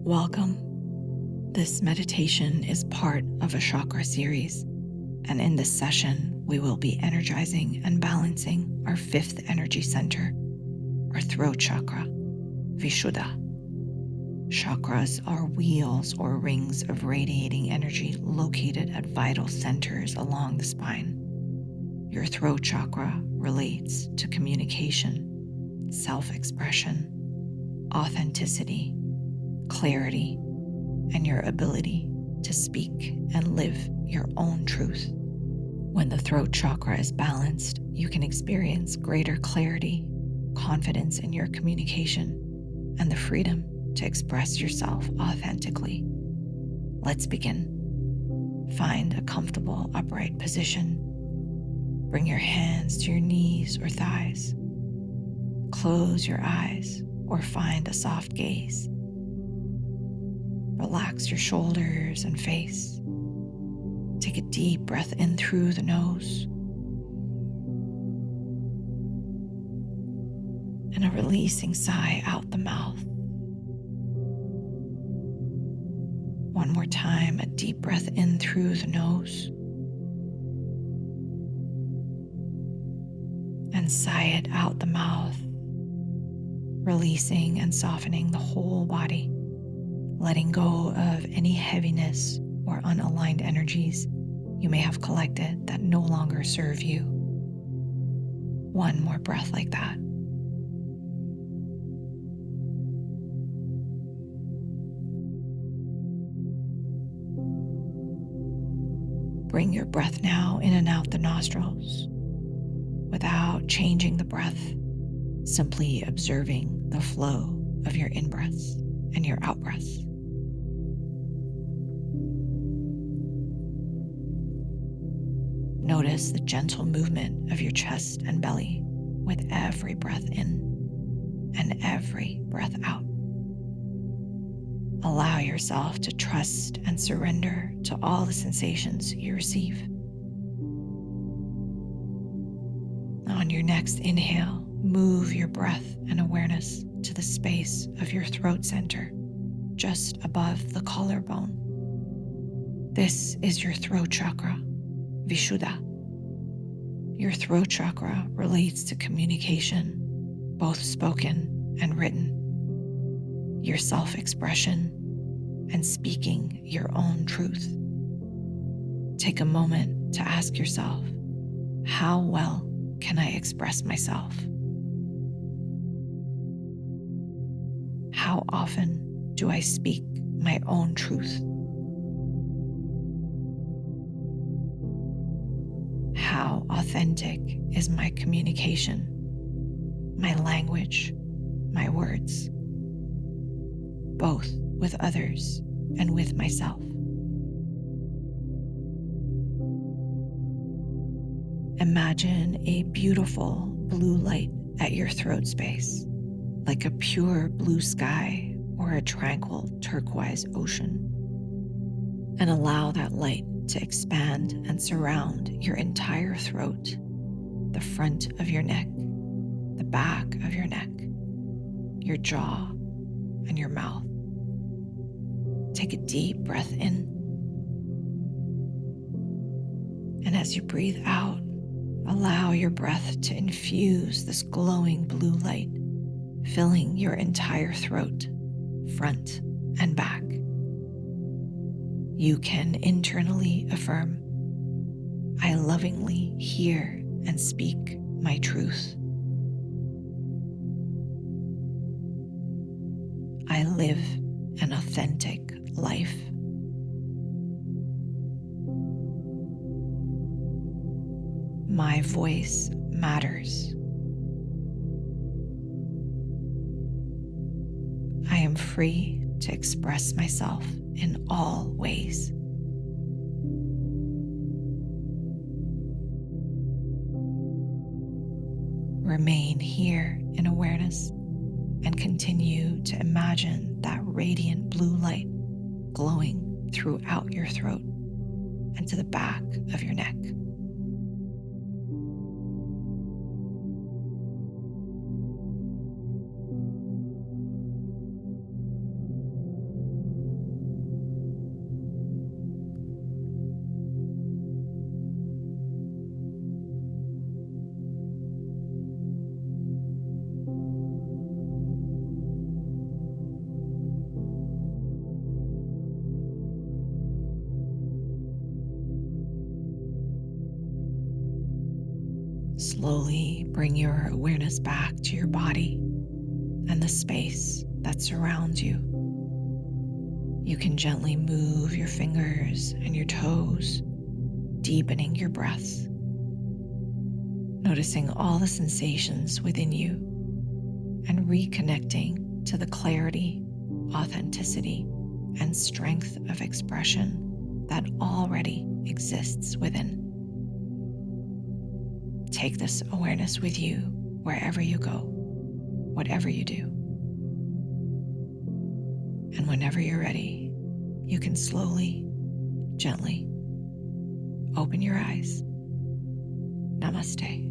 Welcome. This meditation is part of a Chakra Series, and in this session, we will be energizing and balancing our fifth energy center, our Throat Chakra, Vishuddha. Chakras are wheels or rings of radiating energy located at vital centers along the spine. Your Throat Chakra relates to communication, self-expression, authenticity, clarity, and your ability to speak and live your own truth. When the Throat Chakra is balanced, you can experience greater clarity, confidence in your communication, and the freedom to express yourself authentically. Let's begin. Find a comfortable upright position. Bring your hands to your knees or thighs. Close your eyes or find a soft gaze. Relax your shoulders and face. Take a deep breath in through the nose and a releasing sigh out the mouth. One more time, a deep breath in through the nose and sigh it out the mouth, releasing and softening the whole body, letting go of any heaviness or unaligned energies you may have collected that no longer serve you. One more breath like that. Bring your breath now in and out the nostrils without changing the breath, simply observing the flow of your in-breaths and your out-breaths. Notice the gentle movement of your chest and belly with every breath in and every breath out. Allow yourself to trust and surrender to all the sensations you receive. On your next inhale, move your breath and awareness to the space of your throat center, just above the collarbone. This is your throat chakra, Vishuddha. Your throat chakra relates to communication, both spoken and written, your self-expression, and speaking your own truth. Take a moment to ask yourself, how well can I express myself? How often do I speak my own truth? How authentic is my communication, my language, my words, both with others and with myself? Imagine a beautiful blue light at your throat space, like a pure blue sky or a tranquil turquoise ocean, and allow that light to expand and surround your entire throat, the front of your neck, the back of your neck, your jaw, and your mouth. Take a deep breath in, and as you breathe out, allow your breath to infuse this glowing blue light, filling your entire throat, front and back. You can internally affirm, I lovingly hear and speak my truth. I live an authentic life. My voice matters. I am free to express myself in all ways. Remain here in awareness and continue to imagine that radiant blue light glowing throughout your throat and to the back of your neck. slowly bring your awareness back to your body and the space that surrounds you. You can gently move your fingers and your toes, deepening your breath, noticing all the sensations within you and reconnecting to the clarity, authenticity, and strength of expression that already exists within. Take this awareness with you wherever you go, whatever you do. And whenever you're ready, you can slowly, gently open your eyes. Namaste.